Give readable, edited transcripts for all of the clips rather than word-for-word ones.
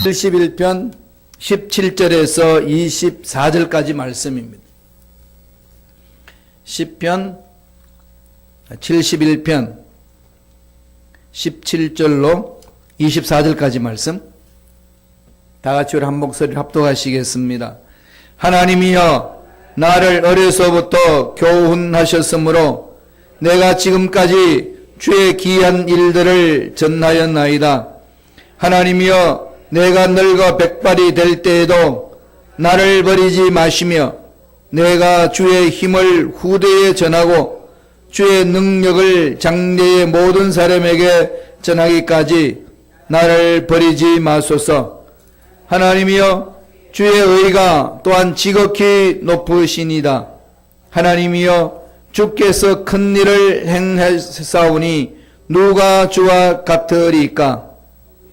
71편 17절에서 24절까지 말씀입니다. 10편 71편 17절로 24절까지 말씀 다 같이 우리 한 목소리를 합독하시겠습니다. 하나님이여 나를 어려서부터 교훈하셨으므로 내가 지금까지 주의 귀한 일들을 전하였나이다. 하나님이여 내가 늙어 백발이 될 때에도 나를 버리지 마시며 내가 주의 힘을 후대에 전하고 주의 능력을 장래의 모든 사람에게 전하기까지 나를 버리지 마소서. 하나님이여 주의 의가 또한 지극히 높으시니이다. 하나님이여 주께서 큰 일을 행하사오니 누가 주와 같으리까?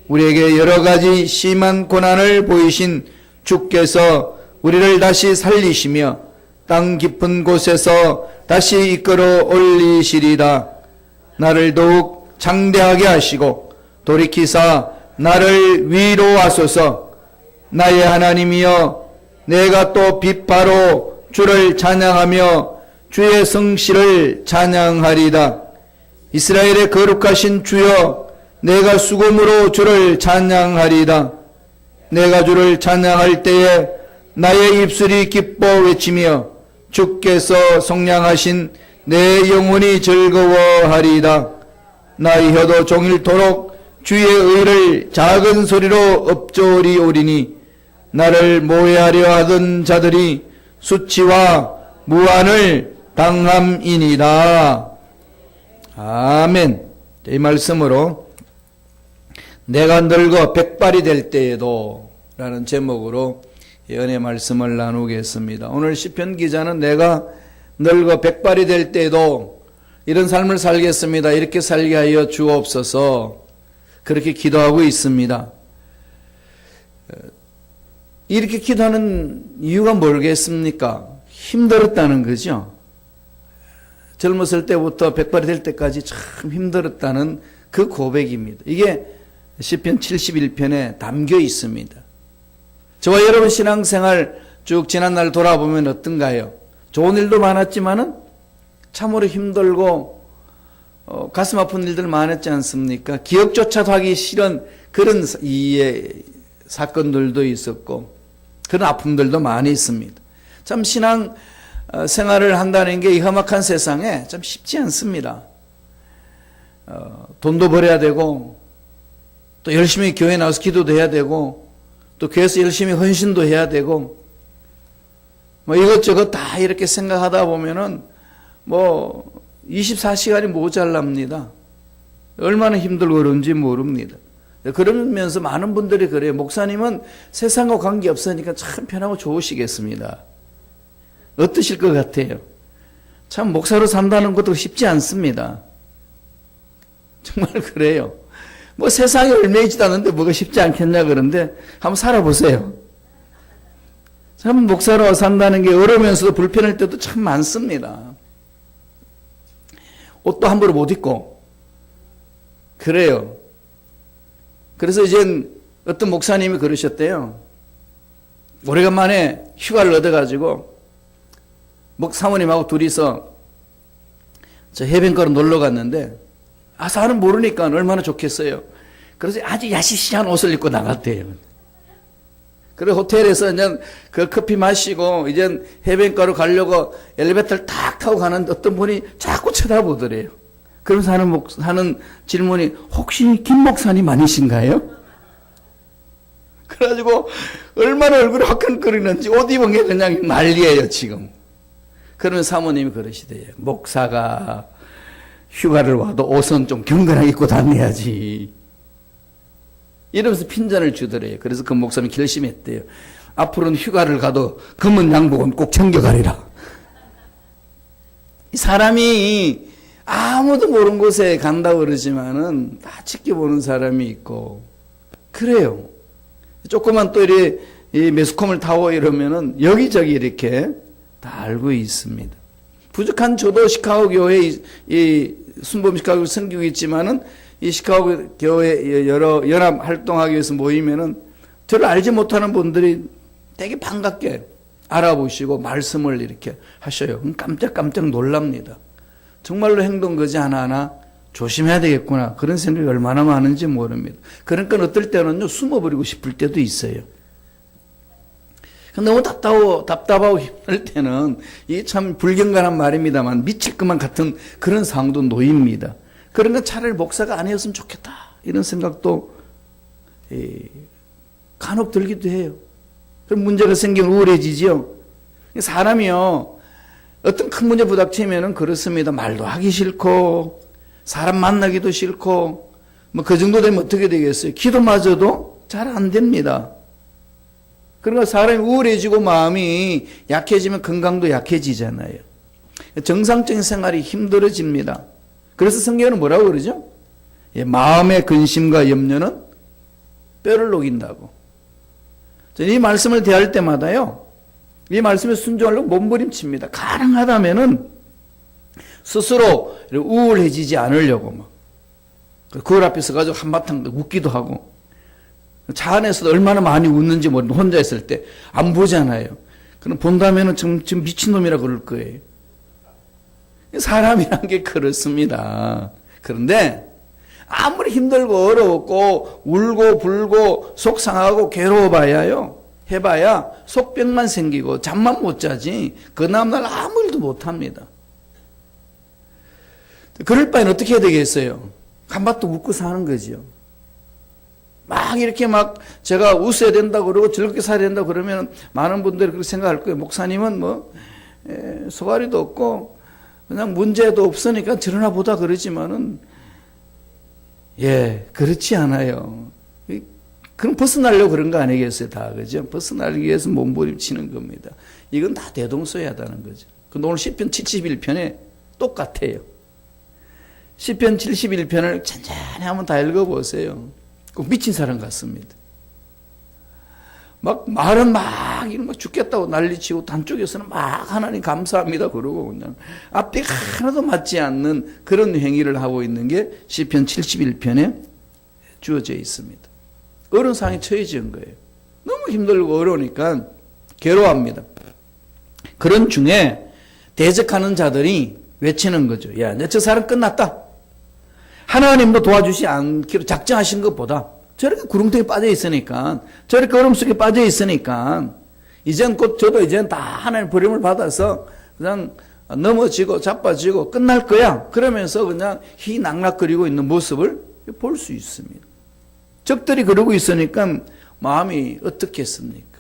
우리에게 여러 가지 심한 고난을 보이신 주께서 우리를 다시 살리시며 땅 깊은 곳에서 다시 이끌어 올리시리다. 나를 더욱 장대하게 하시고 돌이키사 나를 위로하소서. 나의 하나님이여 내가 또 빛바로 주를 찬양하며 주의 성실을 찬양하리다. 이스라엘의 거룩하신 주여 내가 수금으로 주를 찬양하리다. 내가 주를 찬양할 때에 나의 입술이 기뻐 외치며 주께서 속량하신 내 영혼이 즐거워하리다. 나의 혀도 종일토록 주의 의를 작은 소리로 읊조리오리니 나를 모해하려 하던 자들이 수치와 무한을 당함이니이다. 아멘. 이 말씀으로 내가 늙어 백발이 될 때에도 라는 제목으로 은혜 말씀을 나누겠습니다. 오늘 시편 기자는 내가 늙어 백발이 될 때에도 이런 삶을 살겠습니다. 이렇게 살게 하여 주옵소서. 그렇게 기도하고 있습니다. 이렇게 기도하는 이유가 뭐겠습니까? 힘들었다는 거죠. 젊었을 때부터 백발이 될 때까지 참 힘들었다는 그 고백입니다. 이게 시편 71편에 담겨 있습니다. 저와 여러분 신앙생활 쭉 지난날 돌아보면 어떤가요? 좋은 일도 많았지만은 참으로 힘들고 가슴 아픈 일들 많았지 않습니까? 기억조차도 하기 싫은 그런 사건들도 있었고 그런 아픔들도 많이 있습니다. 참 신앙 생활을 한다는 게 이 험악한 세상에 참 쉽지 않습니다. 돈도 벌어야 되고 또 열심히 교회 나와서 기도도 해야 되고 또 교회에서 열심히 헌신도 해야 되고 뭐 이것저것 다 이렇게 생각하다 보면은 뭐 24시간이 모자랍니다. 얼마나 힘들고 그런지 모릅니다. 그러면서 많은 분들이 그래요. 목사님은 세상과 관계없으니까 참 편하고 좋으시겠습니다. 어떠실 것 같아요? 참 목사로 산다는 것도 쉽지 않습니다. 정말 그래요. 뭐 세상에 얼매이지도 않는데 뭐가 쉽지 않겠냐 그런데 한번 살아보세요. 참 목사로 산다는 게 어려우면서도 불편할 때도 참 많습니다. 옷도 함부로 못 입고 그래요. 그래서 이제 어떤 목사님이 그러셨대요. 오래간만에 휴가를 얻어가지고 사모님하고 둘이서 저 해변가로 놀러 갔는데 사람 모르니까 얼마나 좋겠어요. 그래서 아주 야시시한 옷을 입고 나갔대요. 그리고 호텔에서 이제 그 커피 마시고 이제 해변가로 가려고 엘리베이터를 탁 타고 가는데 어떤 분이 자꾸 쳐다보더래요. 그러면서 하는 질문이 혹시 김 목사님 아니신가요? 그래가지고 얼마나 얼굴이 화끈거리는지 옷 입은 게 그냥 난리예요 지금. 그러면 사모님이 그러시대요. 목사가 휴가를 와도 옷은 좀 경건하게 입고 다녀야지. 이러면서 핀잔을 주더래요. 그래서 그 목사님이 결심했대요. 앞으로는 휴가를 가도 검은 양복은 꼭 챙겨가리라. 사람이 아무도 모르는 곳에 간다고 그러지만은 다 지켜보는 사람이 있고 그래요. 조그만 또 이렇게 매스컴을 타고 이러면은 여기저기 이렇게 다 알고 있습니다. 부족한 저도 시카고 교회 이 순범 시카고 섬기고 있지만은 이 시카고 교회 여러 연합 활동하기 위해서 모이면은 저를 알지 못하는 분들이 되게 반갑게 알아보시고 말씀을 이렇게 하셔요. 그럼 깜짝깜짝 놀랍니다. 정말로 행동 거지 하나하나 조심해야 되겠구나. 그런 생각이 얼마나 많은지 모릅니다. 그러니까 어떨 때는요, 숨어버리고 싶을 때도 있어요. 너무 답답하고 힘들 때는, 이게 참 불경건한 말입니다만, 미칠 것만 같은 그런 상황도 놓입니다. 그러니까 차라리 목사가 아니었으면 좋겠다. 이런 생각도 간혹 들기도 해요. 그럼 문제가 생기면 우울해지죠. 사람이요, 어떤 큰 문제 부닥치면은 그렇습니다. 말도 하기 싫고, 사람 만나기도 싫고, 뭐 그 정도 되면 어떻게 되겠어요? 기도마저도 잘 안 됩니다. 그러니까 사람이 우울해지고 마음이 약해지면 건강도 약해지잖아요. 정상적인 생활이 힘들어집니다. 그래서 성경은 뭐라고 그러죠? 마음의 근심과 염려는 뼈를 녹인다고. 이 말씀을 대할 때마다요, 이 말씀에 순종하려고 몸부림칩니다. 가능하다면은 스스로 우울해지지 않으려고 막. 그걸 앞에 서가지고 한바탕 웃기도 하고. 차 안에서도 얼마나 많이 웃는지 모르는데 혼자 있을 때 안 보잖아요. 그럼 본다면은 지금 미친놈이라 그럴 거예요. 사람이란 게 그렇습니다. 그런데 아무리 힘들고 어려웠고 울고 불고 속상하고 괴로워봐야요. 해봐야 속병만 생기고 잠만 못 자지 그 다음날 아무 일도 못합니다. 그럴 바엔 어떻게 해야 되겠어요? 한바탕 웃고 사는 거지요. 막 이렇게 막 제가 웃어야 된다고 그러고 즐겁게 살아야 된다고 그러면 많은 분들이 그렇게 생각할 거예요. 목사님은 뭐 소가리도 없고 그냥 문제도 없으니까 저러나 보다 그러지만은 그렇지 않아요. 그럼 벗어나려고 그런 거 아니겠어요? 다 그죠? 벗어나기 위해서 몸부림치는 겁니다. 이건 다 대동소이하다는 거죠. 근데 오늘 시편 71편에 똑같아요. 시편 71편을 천천히 한번 다 읽어보세요. 꼭 미친 사람 같습니다. 막 말은 막 이런 거 죽겠다고 난리치고 한쪽에서는 막 하나님 감사합니다 그러고 그냥 앞뒤가 하나도 맞지 않는 그런 행위를 하고 있는 게 시편 71편에 주어져 있습니다. 어려운 상황에 처해진 거예요. 너무 힘들고 어려우니까 괴로워합니다. 그런 중에 대적하는 자들이 외치는 거죠. 야, 내 저 사람 끝났다. 하나님도 도와주지 않기로 작정하신 것보다 저렇게 구름통에 빠져 있으니까, 저렇게 얼음 속에 빠져 있으니까, 이젠 곧 저도 이젠 다 하나님 버림을 받아서 그냥 넘어지고 자빠지고 끝날 거야. 그러면서 그냥 희낙낙거리고 있는 모습을 볼 수 있습니다. 적들이 그러고 있으니까 마음이 어떻겠습니까?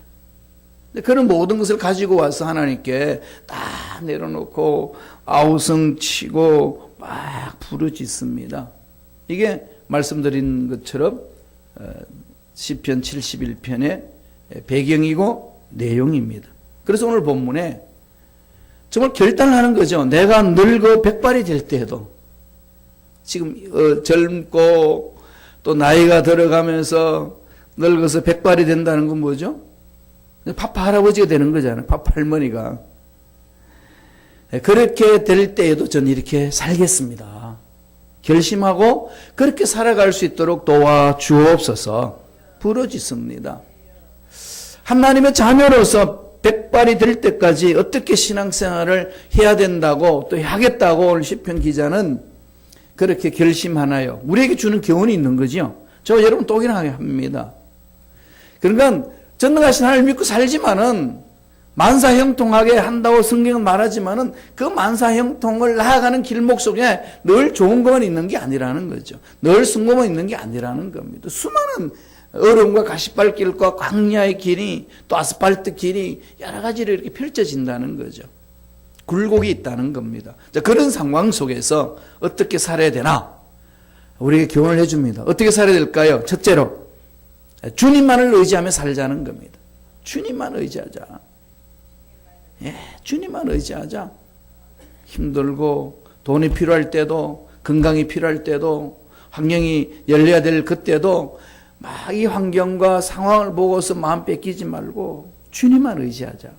그런 모든 것을 가지고 와서 하나님께 다 내려놓고 아우성치고 막 부르짖습니다. 이게 말씀드린 것처럼 시편 71편의 배경이고 내용입니다. 그래서 오늘 본문에 정말 결단을 하는 거죠. 내가 늙어 백발이 될 때에도 지금 젊고 또 나이가 들어가면서 늙어서 백발이 된다는 건 뭐죠? 파파 할아버지가 되는 거잖아요. 파파 할머니가. 그렇게 될 때에도 저는 이렇게 살겠습니다. 결심하고 그렇게 살아갈 수 있도록 도와주옵소서 부르짖습니다. 하나님의 자녀로서 백발이 될 때까지 어떻게 신앙생활을 해야 된다고 또 하겠다고 오늘 시편 기자는 그렇게 결심하나요? 우리에게 주는 교훈이 있는 거죠. 저 여러분 똑이나게 합니다. 그러니까 전능하신 하나님을 믿고 살지만은 만사형통하게 한다고 성경은 말하지만은 그 만사형통을 나아가는 길목 속에 늘 좋은 것만 있는 게 아니라는 거죠. 늘 순금만 있는 게 아니라는 겁니다. 수많은 얼음과 가시밭길과 광야의 길이 또 아스팔트 길이 여러 가지로 이렇게 펼쳐진다는 거죠. 굴곡이 있다는 겁니다. 자, 그런 상황 속에서 어떻게 살아야 되나? 우리에게 교훈을 해줍니다. 어떻게 살아야 될까요? 첫째로 주님만을 의지하며 살자는 겁니다. 주님만 의지하자. 주님만 의지하자. 힘들고 돈이 필요할 때도 건강이 필요할 때도 환경이 열려야 될 그때도 막 이 환경과 상황을 보고서 마음 뺏기지 말고 주님만 의지하자.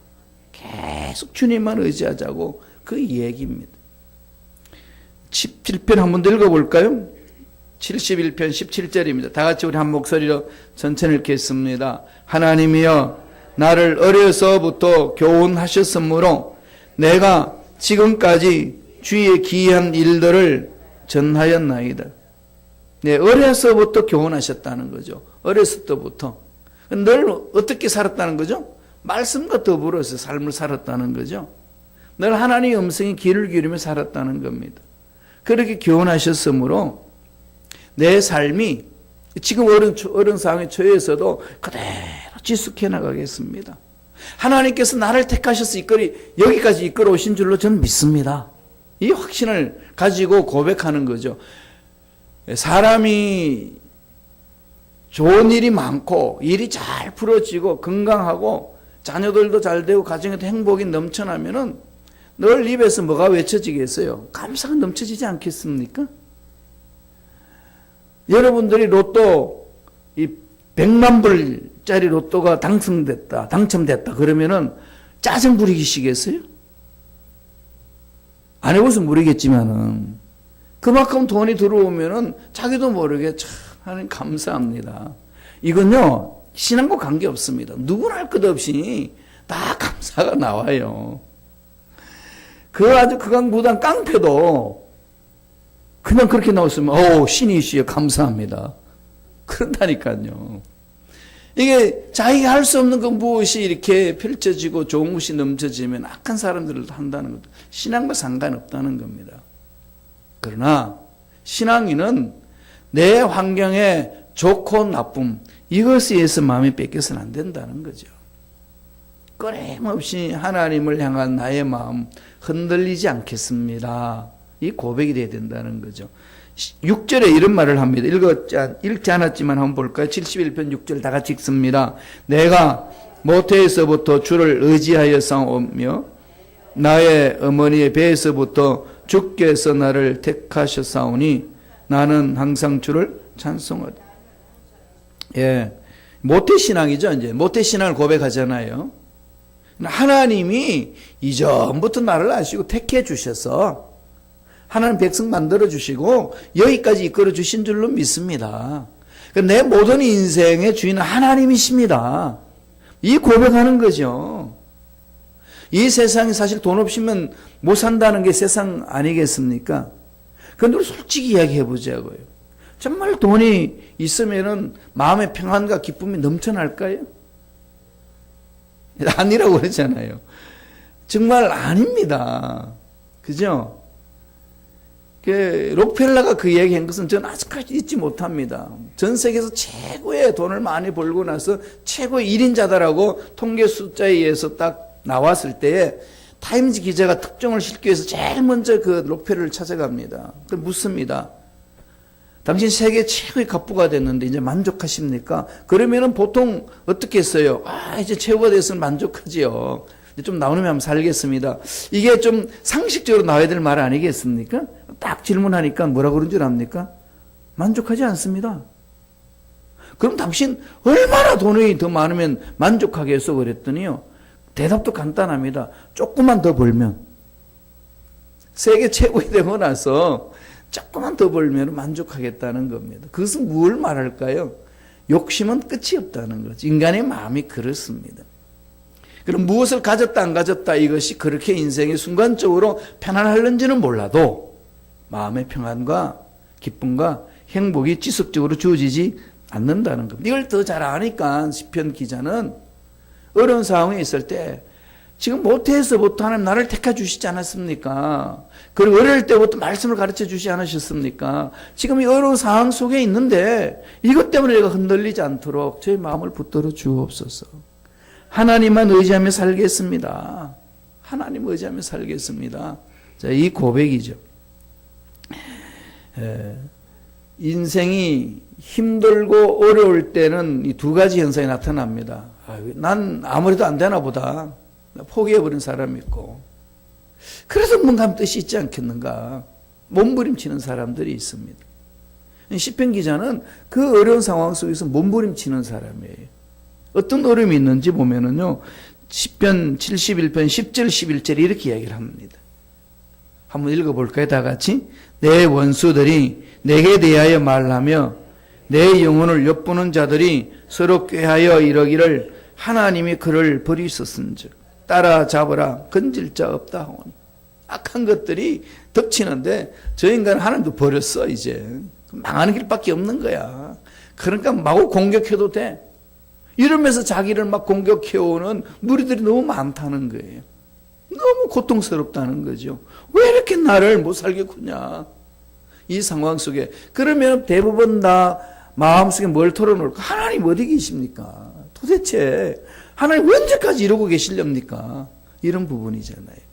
계속 주님만 의지하자고 그 얘기입니다. 17편 한 번 더 읽어볼까요? 71편 17절입니다. 다 같이 우리 한 목소리로 전체를 읽겠습니다. 하나님이여 나를 어려서부터 교훈하셨으므로 내가 지금까지 주의 기이한 일들을 전하였나이다. 네, 어려서부터 교훈하셨다는 거죠. 어렸을 때부터. 늘 어떻게 살았다는 거죠? 말씀과 더불어서 삶을 살았다는 거죠. 늘 하나님의 음성에 귀를 기울이며 살았다는 겁니다. 그렇게 교훈하셨으므로 내 삶이 지금 어려운 상황에 처해서도 그대로 지속해 나가겠습니다. 하나님께서 나를 택하셔서 여기까지 이끌어 오신 줄로 저는 믿습니다. 이 확신을 가지고 고백하는 거죠. 사람이 좋은 일이 많고 일이 잘 풀어지고 건강하고 자녀들도 잘 되고 가정에도 행복이 넘쳐나면은 늘 입에서 뭐가 외쳐지겠어요? 감사가 넘쳐지지 않겠습니까? 여러분들이 로또 이 100만 불짜리 로또가 당첨됐다 그러면은 짜증 부리시겠어요? 안 해봐서 모르겠지만은 그만큼 돈이 들어오면은 자기도 모르게 참 하나님 감사합니다. 이건요 신앙과 관계없습니다. 누구나 할 것 없이 다 감사가 나와요. 그 아주 극악무도한 깡패도 그냥 그렇게 나왔으면 신이시여 감사합니다. 그런다니까요. 이게 자기가 할 수 없는 그 무엇이 이렇게 펼쳐지고 좋은 것이 넘쳐지면 악한 사람들도 한다는 것도 신앙과 상관없다는 겁니다. 그러나 신앙인은 내 환경에 좋고 나쁨 이것에 의해서 마음이 뺏겨서는 안 된다는 거죠. 끊임없이 하나님을 향한 나의 마음 흔들리지 않겠습니다. 이 고백이 돼야 된다는 거죠. 6절에 이런 말을 합니다. 읽지 않았지만 한번 볼까요? 71편 6절 다 같이 읽습니다. 내가 모태에서부터 주를 의지하여 싸우며 나의 어머니의 배에서부터 주께서 나를 택하셨사오니 나는 항상 주를 찬송하리. 예, 모태신앙이죠. 이제 모태신앙을 고백하잖아요. 하나님이 이전부터 나를 아시고 택해 주셔서 하나님 백성 만들어 주시고 여기까지 이끌어 주신 줄로 믿습니다. 내 모든 인생의 주인은 하나님이십니다. 이 고백하는 거죠. 이 세상이 사실 돈 없이면 못 산다는 게 세상 아니겠습니까? 그런데 우리 솔직히 이야기해 보자고요. 정말 돈이 있으면은 마음의 평안과 기쁨이 넘쳐날까요? 아니라고 그러잖아요. 정말 아닙니다. 그죠? 록펠러가 그 얘기한 것은 저는 아직까지 잊지 못합니다. 전 세계에서 최고의 돈을 많이 벌고 나서 최고의 1인자다라고 통계 숫자에 의해서 딱 나왔을 때에 타임즈 기자가 특종을 싣기 위해서 제일 먼저 그 록펠러를 찾아갑니다. 묻습니다. 당신 세계 최고의 갑부가 됐는데 이제 만족하십니까? 그러면은 보통 어떻게 했어요? 이제 최고가 됐으면 만족하지요. 좀 나오면 한번 살겠습니다. 이게 좀 상식적으로 나와야 될 말 아니겠습니까? 딱 질문하니까 뭐라 그런 줄 압니까? 만족하지 않습니다. 그럼 당신 얼마나 돈이 더 많으면 만족하겠어? 그랬더니요. 대답도 간단합니다. 조금만 더 벌면. 세계 최고이 되고 나서 조금만 더 벌면 만족하겠다는 겁니다. 그것은 뭘 말할까요? 욕심은 끝이 없다는 거죠. 인간의 마음이 그렇습니다. 그럼 무엇을 가졌다 안 가졌다 이것이 그렇게 인생이 순간적으로 편안할는지는 몰라도 마음의 평안과 기쁨과 행복이 지속적으로 주어지지 않는다는 겁니다. 이걸 더 잘 아니까 시편 기자는 어려운 상황에 있을 때 지금 모태에서부터 하나님 나를 택해 주시지 않았습니까? 그리고 어릴 때부터 말씀을 가르쳐 주시지 않으셨습니까? 지금 이 어려운 상황 속에 있는데 이것 때문에 내가 흔들리지 않도록 저의 마음을 붙들어 주옵소서. 하나님만 의지하며 살겠습니다. 하나님 의지하며 살겠습니다. 자, 이 고백이죠. 인생이 힘들고 어려울 때는 이 두 가지 현상이 나타납니다. 난 아무래도 안 되나 보다. 포기해버린 사람이 있고. 그래서 뭔가 하면 뜻이 있지 않겠는가. 몸부림치는 사람들이 있습니다. 시편 기자는 그 어려운 상황 속에서 몸부림치는 사람이에요. 어떤 어려움이 있는지 보면은요, 시편 71편 10절 11절에 이렇게 이야기를 합니다. 한번 읽어볼까요? 다 같이. 내 원수들이 내게 대하여 말하며 내 영혼을 엿보는 자들이 서로 꾀하여 이러기를 하나님이 그를 버리셨은즉 따라잡으라 건질 자 없다 하오니. 악한 것들이 덮치는데 저 인간은 하나님도 버렸어. 이제 망하는 길밖에 없는 거야. 그러니까 마구 공격해도 돼. 이러면서 자기를 막 공격해오는 무리들이 너무 많다는 거예요. 너무 고통스럽다는 거죠. 왜 이렇게 나를 못 살겠구냐. 이 상황 속에. 그러면 대부분 다 마음속에 뭘 털어놓을까? 하나님 어디 계십니까? 도대체 하나님 언제까지 이러고 계시렵니까? 이런 부분이잖아요.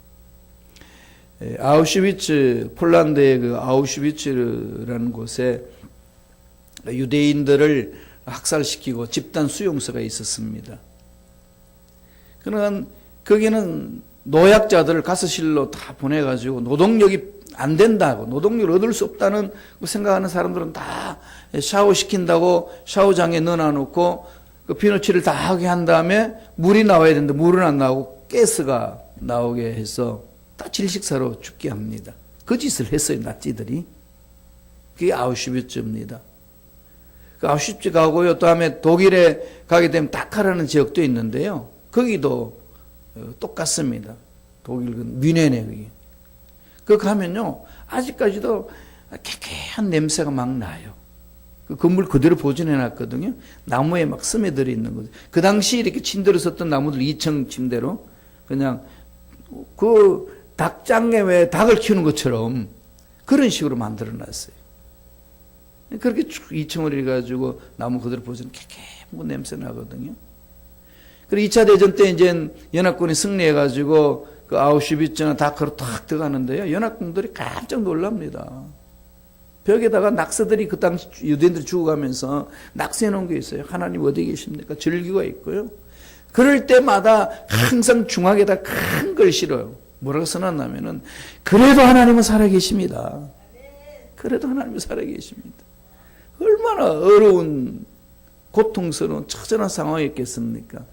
아우슈비츠, 폴란드의 그 아우슈비츠라는 곳에 유대인들을 학살시키고 집단 수용소가 있었습니다. 그러나 거기는 노약자들을 가스실로 다 보내가지고 노동력이 안 된다고, 노동력을 얻을 수 없다는 생각하는 사람들은 다 샤워시킨다고 샤워장에 넣어놓고 그 비누칠을 다 하게 한 다음에 물이 나와야 되는데 물은 안 나오고 가스가 나오게 해서 다 질식사로 죽게 합니다. 그 짓을 했어요, 나치들이. 그게 아우슈비츠입니다. 그 아우슈비츠 가고요. 다음에 독일에 가게 되면 다카라는 지역도 있는데요. 거기도 똑같습니다. 독일 뮌헨에 거기. 그 가면요, 아직까지도 개개한 냄새가 막 나요. 그 건물 그대로 보존해 놨거든요. 나무에 막 스며들어 있는 거죠. 그 당시 이렇게 침대로 썼던 나무들 2층 침대로 그냥 그 닭장에 왜 닭을 키우는 것처럼 그런 식으로 만들어 놨어요. 그렇게 2층을 해가지고 나무 그대로 보존 개개한 냄새 나거든요. 그리고 2차 대전 때 이제 연합군이 승리해가지고 그 아우슈비츠나 다크로 탁 들어가는데요. 연합군들이 깜짝 놀랍니다. 벽에다가 낙서들이 그 당시 유대인들이 죽어가면서 낙서해 놓은 게 있어요. 하나님 어디 계십니까? 절기가 있고요. 그럴 때마다 항상 중앙에다 큰 글씨로 뭐라고 써놨냐면은 그래도 하나님은 살아계십니다. 그래도 하나님은 살아계십니다. 얼마나 어려운 고통스러운 처절한 상황이었겠습니까?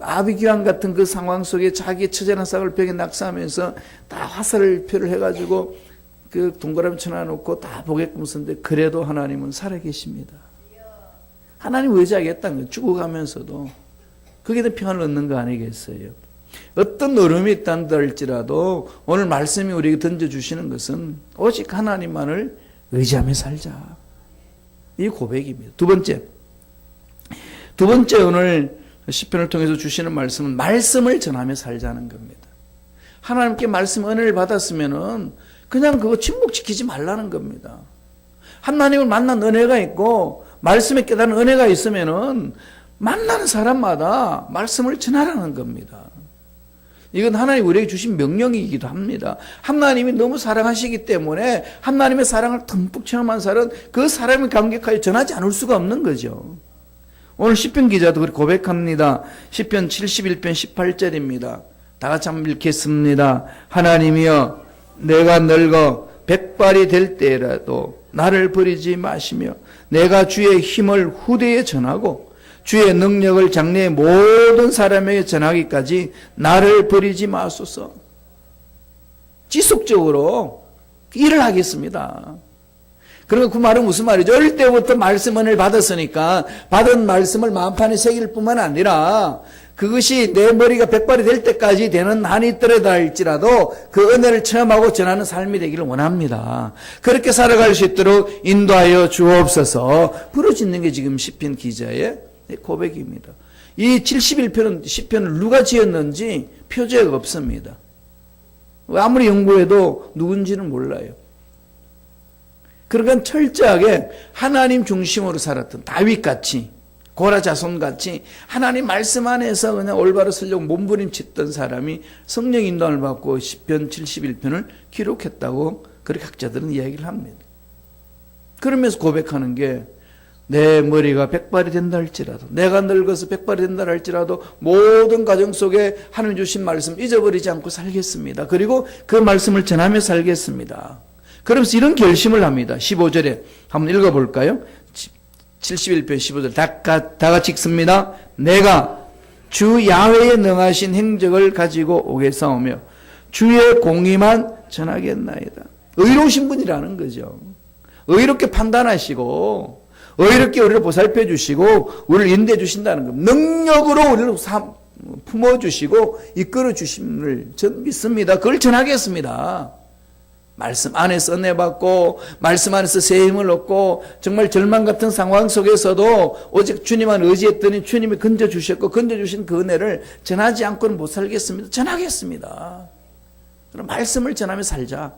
아비규환 같은 그 상황 속에 자기의 처절한 상황을 벽에 낙서하면서 다 화살표를 해가지고 그 동그라미 쳐놔놓고 다 보게끔 썼는데 그래도 하나님은 살아계십니다. 하나님 의지하겠다는 거예요. 죽어가면서도. 거기에 대한 평안을 얻는 거 아니겠어요? 어떤 어려움이 있다는다 할지라도 오늘 말씀이 우리에게 던져주시는 것은 오직 하나님만을 의지하며 살자. 이 고백입니다. 두 번째 오늘 시편을 통해서 주시는 말씀은 말씀을 전하며 살자는 겁니다. 하나님께 말씀 은혜를 받았으면은 그냥 그거 침묵지키지 말라는 겁니다. 하나님을 만난 은혜가 있고 말씀에 깨달은 은혜가 있으면은 만나는 사람마다 말씀을 전하라는 겁니다. 이건 하나님 우리에게 주신 명령이기도 합니다. 하나님이 너무 사랑하시기 때문에 하나님의 사랑을 듬뿍 체험한 사람은 그 사람을 감격하여 전하지 않을 수가 없는 거죠. 오늘 시편 기자도 그렇게 고백합니다. 시편 71편 18절입니다. 다 같이 한번 읽겠습니다. 하나님이여 내가 늙어 백발이 될 때라도 나를 버리지 마시며 내가 주의 힘을 후대에 전하고 주의 능력을 장래의 모든 사람에게 전하기까지 나를 버리지 마소서. 지속적으로 일을 하겠습니다. 그러니까 그 말은 무슨 말이죠? 어릴 때부터 말씀 은혜를 받았으니까 받은 말씀을 마음판에 새길 뿐만 아니라 그것이 내 머리가 백발이 될 때까지 되는 한이 있더라도 할지라도 그 은혜를 체험하고 전하는 삶이 되기를 원합니다. 그렇게 살아갈 수 있도록 인도하여 주옵소서. 부르짖는 게 지금 시편 기자의 고백입니다. 이 71편은 시편을 누가 지었는지 표제가 없습니다. 아무리 연구해도 누군지는 몰라요. 그러니까 철저하게 하나님 중심으로 살았던 다윗같이 고라 자손같이 하나님 말씀 안에서 그냥 올바로 쓰려고 몸부림쳤던 사람이 성령 인도를 받고 시편 71편을 기록했다고 그렇게 학자들은 이야기를 합니다. 그러면서 고백하는 게 내 머리가 백발이 된다 할지라도 내가 늙어서 백발이 된다 할지라도 모든 가정 속에 하나님 주신 말씀 잊어버리지 않고 살겠습니다. 그리고 그 말씀을 전하며 살겠습니다. 그러면서 이런 결심을 합니다. 15절에 한번 읽어볼까요? 71편 15절 다 같이 읽습니다. 내가 주 야훼의 능하신 행적을 가지고 오겠사오며 주의 공의만 전하겠나이다. 의로우신 분이라는 거죠. 의롭게 판단하시고 의롭게 우리를 보살펴 주시고 우리를 인도해 주신다는 겁니다. 능력으로 우리를 품어주시고 이끌어 주심을 전 믿습니다. 그걸 전하겠습니다. 말씀 안에서 은혜 받고 말씀 안에서 새 힘을 얻고 정말 절망 같은 상황 속에서도 오직 주님만 의지했더니 주님이 건져주셨고 건져주신 그 은혜를 전하지 않고는 못 살겠습니다. 전하겠습니다. 그럼 말씀을 전하며 살자.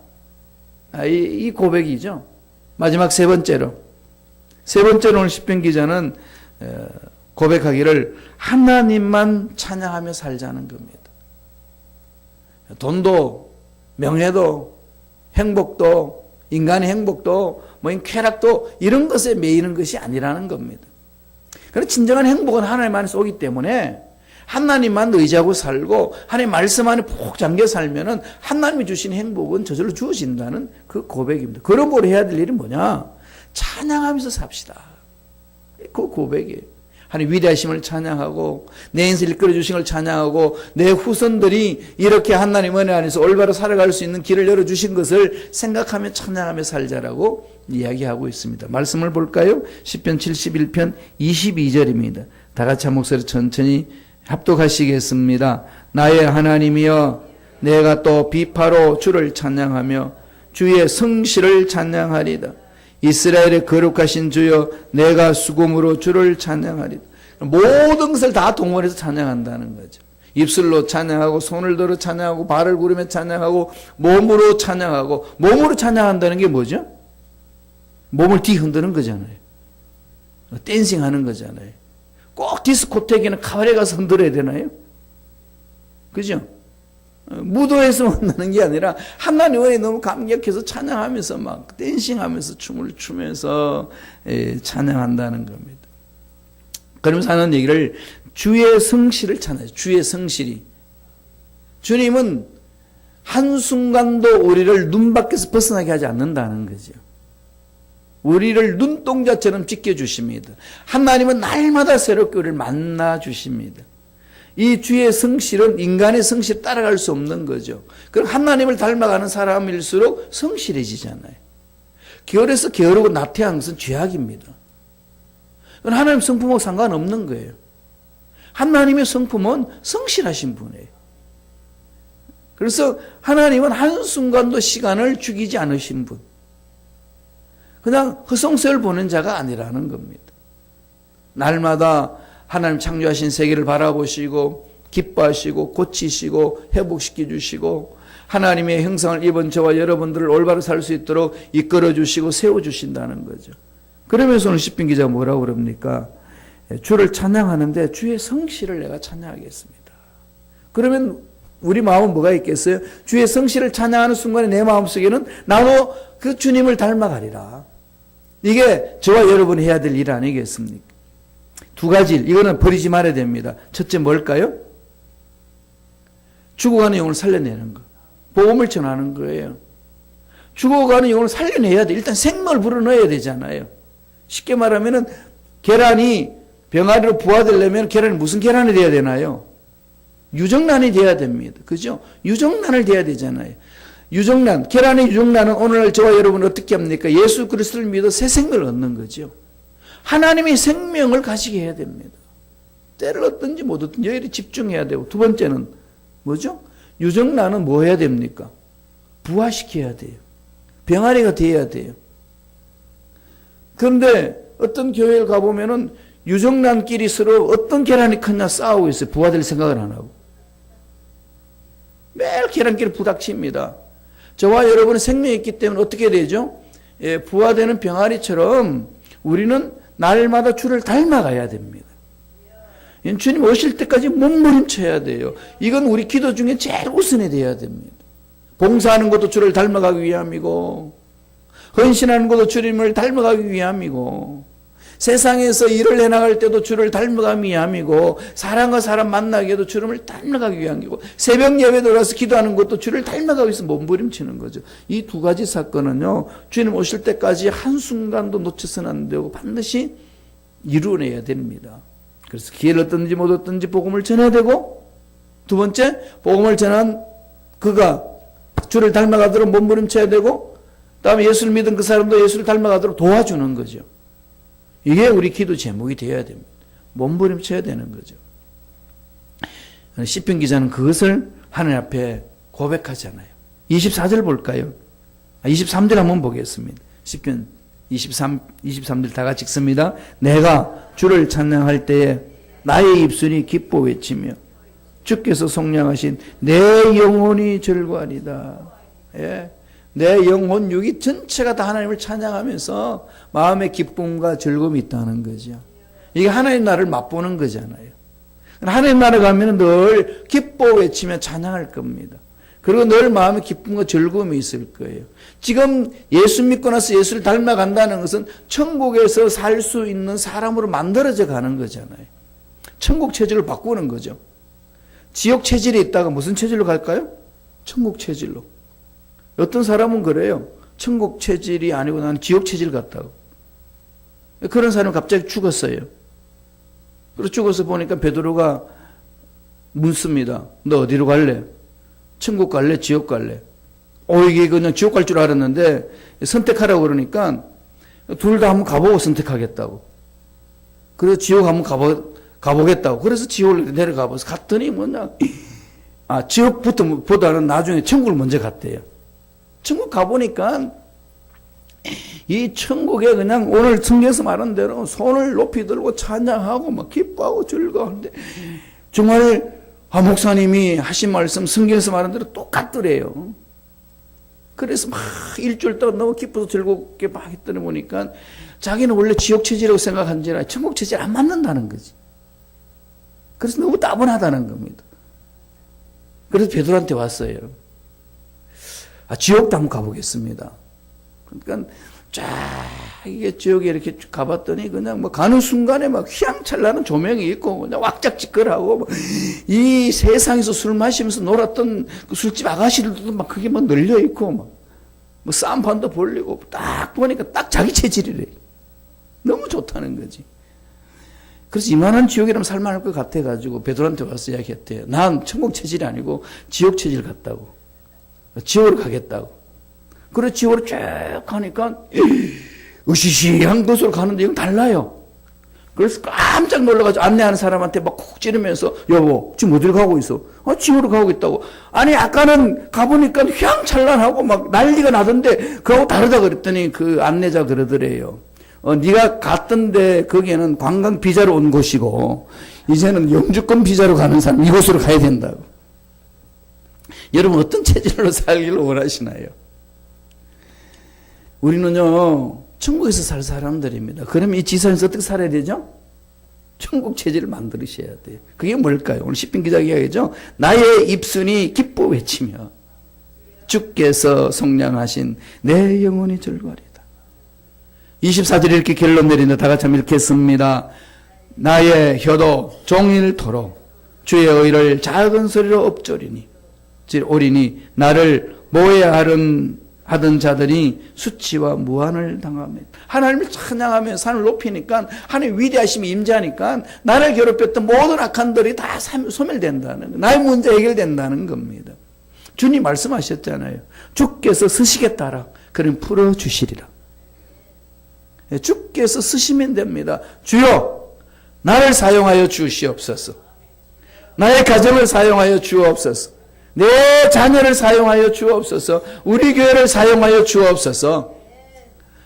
이 고백이죠. 마지막 세 번째로 오늘 시편 기자는 고백하기를 하나님만 찬양하며 살자는 겁니다. 돈도 명예도 행복도 인간의 행복도 쾌락도 이런 것에 매이는 것이 아니라는 겁니다. 그런데 진정한 행복은 하나님 안에서 오기 때문에 하나님만 의지하고 살고 하나님 말씀 안에 푹 잠겨 살면은 하나님이 주신 행복은 저절로 주어진다는 그 고백입니다. 그러므로 해야 될 일이 뭐냐? 찬양하면서 삽시다. 그 고백이에요. 하나님 위대하심을 찬양하고 내 인생을 이끌어 주신 걸 찬양하고 내 후손들이 이렇게 하나님 은혜 안에서 올바로 살아갈 수 있는 길을 열어주신 것을 생각하며 찬양하며 살자라고 이야기하고 있습니다. 말씀을 볼까요? 시편 71편 22절입니다. 다 같이 한 목소리 천천히 합독하시겠습니다. 나의 하나님이여 내가 또 비파로 주를 찬양하며 주의 성실을 찬양하리다. 이스라엘의 거룩하신 주여 내가 수금으로 주를 찬양하리다. 모든 것을 다 동원해서 찬양한다는 거죠. 입술로 찬양하고 손을 들어 찬양하고 발을 구르며 찬양하고 몸으로 찬양하고 몸으로 찬양한다는 게 뭐죠? 몸을 뒤흔드는 거잖아요. 댄싱하는 거잖아요. 꼭 디스코텍이나 카바레 가서 흔들어야 되나요? 그죠? 무도에서 만나는 게 아니라 하나님 은혜에 너무 감격해서 찬양하면서 막 댄싱하면서 춤을 추면서 찬양한다는 겁니다. 그러면서 하는 얘기를 주의 성실을 찬양해요. 주의 성실이. 주님은 한순간도 우리를 눈 밖에서 벗어나게 하지 않는다는 거죠. 우리를 눈동자처럼 지켜주십니다. 하나님은 날마다 새롭게 우리를 만나 주십니다. 이 주의 성실은 인간의 성실에 따라갈 수 없는 거죠. 그럼 하나님을 닮아가는 사람일수록 성실해지잖아요. 게으르서 게으르고 나태한 것은 죄악입니다. 그건 하나님 성품하고 상관없는 거예요. 하나님의 성품은 성실하신 분이에요. 그래서 하나님은 한순간도 시간을 죽이지 않으신 분. 그냥 허송세월 보는 자가 아니라는 겁니다. 날마다 하나님 창조하신 세계를 바라보시고 기뻐하시고 고치시고 회복시켜 주시고 하나님의 형상을 입은 저와 여러분들을 올바로 살 수 있도록 이끌어 주시고 세워 주신다는 거죠. 그러면서 오늘 시편 기자가 뭐라고 그럽니까? 주를 찬양하는데 주의 성실을 내가 찬양하겠습니다. 그러면 우리 마음은 뭐가 있겠어요? 주의 성실을 찬양하는 순간에 내 마음속에는 나도 그 주님을 닮아가리라. 이게 저와 여러분이 해야 될 일 아니겠습니까? 두 가지 일, 이거는 버리지 말아야 됩니다. 첫째 뭘까요? 죽어가는 영혼을 살려내는 거. 복음을 전하는 거예요. 죽어가는 영혼을 살려내야 돼. 일단 생명을 불어넣어야 되잖아요. 쉽게 말하면은 계란이 병아리로 부화되려면 계란이 무슨 계란이 돼야 되나요? 유정란이 돼야 됩니다. 그죠? 유정란을 돼야 되잖아요. 유정란, 계란의 유정란은 오늘날 저와 여러분은 어떻게 합니까? 예수 그리스도를 믿어 새 생명을 얻는 거죠. 하나님의 생명을 가지게 해야 됩니다. 때를 얻든지 못 얻든지 여기에 집중해야 되고, 두 번째는 뭐죠? 유정란은 뭐 해야 됩니까? 부화시켜야 돼요. 병아리가 돼야 돼요. 그런데 어떤 교회를 가보면은 유정란끼리 서로 어떤 계란이 크냐 싸우고 있어요. 부화될 생각을 안 하고. 매일 계란끼리 부닥칩니다. 저와 여러분은 생명이 있기 때문에 어떻게 되죠? 부화되는 병아리처럼 우리는 날마다 주를 닮아가야 됩니다. 주님 오실 때까지 몸부림쳐야 돼요. 이건 우리 기도 중에 제일 우선이 돼야 됩니다. 봉사하는 것도 주를 닮아가기 위함이고, 헌신하는 것도 주님을 닮아가기 위함이고, 세상에서 일을 해나갈 때도 주를 닮아가기 위함이고, 사람과 사람 만나게 해도 주님을 닮아가기 위함이고, 새벽 예배 들어가서 기도하는 것도 주를 닮아가기 위해서 몸부림치는 거죠. 이 두 가지 사건은요, 주님 오실 때까지 한순간도 놓쳐서는 안 되고 반드시 이루어내야 됩니다. 그래서 기회를 얻든지 못 얻든지 복음을 전해야 되고, 두 번째, 복음을 전한 그가 주를 닮아가도록 몸부림쳐야 되고, 다음에 예수를 믿은 그 사람도 예수를 닮아가도록 도와주는 거죠. 이게 우리 기도 제목이 되어야 됩니다. 몸부림쳐야 되는 거죠. 시편 기자는 그것을 하나님 앞에 고백하잖아요. 24절 볼까요? 23절 한번 보겠습니다. 시편 23절 다 같이 읽습니다. 내가 주를 찬양할 때에 나의 입술이 기뻐 외치며 주께서 속량하신 내 영혼이 즐거워하리다. 예. 내 영혼 육이 전체가 다 하나님을 찬양하면서 마음의 기쁨과 즐거움이 있다는 거죠. 이게 하나님 나라를 맛보는 거잖아요. 하나님 나라 가면 늘 기뻐 외치며 찬양할 겁니다. 그리고 늘 마음의 기쁨과 즐거움이 있을 거예요. 지금 예수 믿고 나서 예수를 닮아간다는 것은 천국에서 살 수 있는 사람으로 만들어져 가는 거잖아요. 천국 체질을 바꾸는 거죠. 지옥 체질이 있다가 무슨 체질로 갈까요? 천국 체질로. 어떤 사람은 그래요. 천국 체질이 아니고 나는 지옥 체질 같다고. 그런 사람이 갑자기 죽었어요. 그리고 죽어서 보니까 베드로가 묻습니다. 너 어디로 갈래? 천국 갈래? 지옥 갈래? 이게 그냥 지옥 갈 줄 알았는데 선택하라고 그러니까 둘 다 한번 가보고 선택하겠다고. 그래서 지옥 한번 가보겠다고. 그래서 지옥을 내려가 봐서 갔더니 지옥보다는 나중에 천국을 먼저 갔대요. 천국 가보니까 이 천국에 그냥 오늘 성경에서 말한 대로 손을 높이 들고 찬양하고 막 기뻐하고 즐거워하는데 정말 목사님이 하신 말씀 성경에서 말한 대로 똑같더래요. 그래서 막 일주일 동안 너무 기뻐서 즐겁게 막 했더니 보니까 자기는 원래 지옥 체질이라고 생각한지라 천국 체질 안 맞는다는 거지. 그래서 너무 따분하다는 겁니다. 그래서 베드로한테 왔어요. 지옥도 한번 가보겠습니다. 그러니까 이게 지옥에 이렇게 가봤더니 그냥 가는 순간에 휘황찬란한 조명이 있고 그냥 왁작지껄하고 이 세상에서 술 마시면서 놀았던 그 술집 아가씨들도 그게 널려 있고 쌈판도 벌리고 딱 보니까 딱 자기 체질이래. 너무 좋다는 거지. 그래서 이만한 지옥이라면 살만할 것 같아가지고 베드로한테 와서 이야기했대요. 난 천국 체질이 아니고 지옥 체질 같다고. 지옥으로 가겠다고. 그래 지옥으로 쭉 가니까 으시시한 곳으로 가는데 이건 달라요. 그래서 깜짝 놀라가지고 안내하는 사람한테 콕 찌르면서 여보 지금 어디로 가고 있어? 지옥으로 가고 있다고. 아니 아까는 가보니까 휘황찬란하고 난리가 나던데 그하고 다르다 그랬더니 그 안내자 그러더래요. 네가 갔던데 거기에는 관광 비자로 온 곳이고 이제는 영주권 비자로 가는 사람 이곳으로 가야 된다고. 여러분 어떤 체질로 살기를 원하시나요? 우리는요 천국에서 살 사람들입니다. 그러면 이 지상에서 어떻게 살아야 되죠? 천국 체질을 만들으셔야 돼요. 그게 뭘까요? 오늘 시편 기자가 이야기하죠. 나의 입술이 기뻐 외치며 주께서 속량하신 내 영혼이 즐거워하리다. 24절에 이렇게 결론 내리는데 다 같이 한번 이렇게 했습니다. 나의 혀도 종일토록 주의 의를 작은 소리로 엎조리니 오리니 나를 모해하던 자들이 수치와 무한을 당합니다. 하나님을 찬양하며 산을 높이니까 하나님의 위대하심이 임재하니까 나를 괴롭혔던 모든 악한들이 다 소멸된다는 거. 나의 문제 해결된다는 겁니다. 주님 말씀하셨잖아요. 주께서 쓰시겠다라. 그럼 풀어주시리라. 주께서 쓰시면 됩니다. 주여 나를 사용하여 주시옵소서. 나의 가정을 사용하여 주옵소서. 내 자녀를 사용하여 주옵소서. 우리 교회를 사용하여 주옵소서.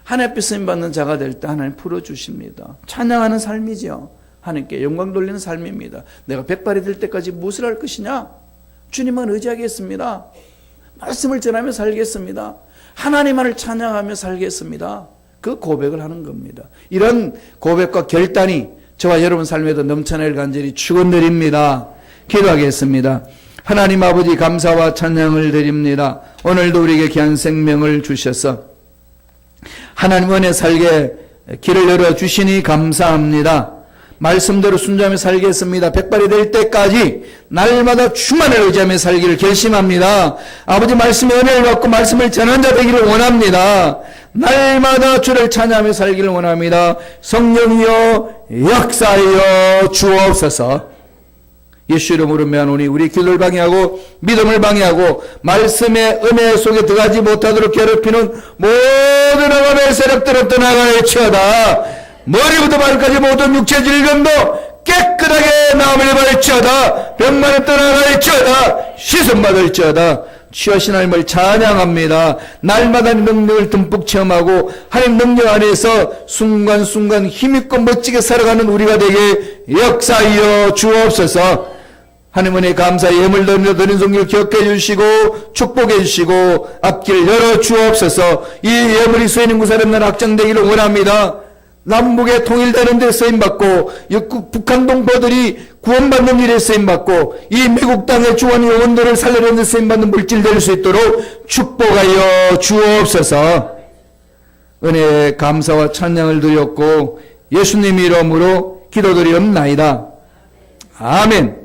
하나님 앞에 쓰임받는 자가 될 때 하나님 풀어주십니다. 찬양하는 삶이죠. 하나님께 영광 돌리는 삶입니다. 내가 백발이 될 때까지 무엇을 할 것이냐? 주님만 의지하겠습니다. 말씀을 전하며 살겠습니다. 하나님만을 찬양하며 살겠습니다. 그 고백을 하는 겁니다. 이런 고백과 결단이 저와 여러분 삶에도 넘쳐날 간절히 축원드립니다. 기도하겠습니다. 하나님 아버지 감사와 찬양을 드립니다. 오늘도 우리에게 귀한 생명을 주셔서 하나님 은혜 살게 길을 열어주시니 감사합니다. 말씀대로 순종하며 살겠습니다. 백발이 될 때까지 날마다 주만을 의지하며 살기를 결심합니다. 아버지 말씀의 은혜를 받고 말씀을 전한 자 되기를 원합니다. 날마다 주를 찬양하며 살기를 원합니다. 성령이여 역사하여 주옵소서. 예수 이름으로 명하노니 우리 기도를 방해하고 믿음을 방해하고 말씀의 은혜 속에 들어가지 못하도록 괴롭히는 모든 악의 세력들을 떠나갈지어다. 머리부터 발까지 모든 육체 질병도 깨끗하게 나음을 받을지어다. 병만을 떠나갈지어다. 씻음받을지어다. 주여신 하나님을 찬양합니다. 날마다 능력을 듬뿍 체험하고 하나님 능력 안에서 순간순간 힘있고 멋지게 살아가는 우리가 되게 역사하여 주옵소서. 하나님 은혜 감사 예물 드리는 종일 기억해 주시고 축복해 주시고 앞길 열어 주옵소서. 이 예물이 쓰이는 구사람 날 확장되기를 원합니다. 남북에 통일되는 데 쓰임받고 북한 동포들이 구원받는 일에 쓰임받고 이 미국 땅의 주원 영혼들을 살리는 데 쓰임받는 물질 될 수 있도록 축복하여 주옵소서. 은혜에 감사와 찬양을 드렸고 예수님 이름으로 기도드리옵나이다. 아멘.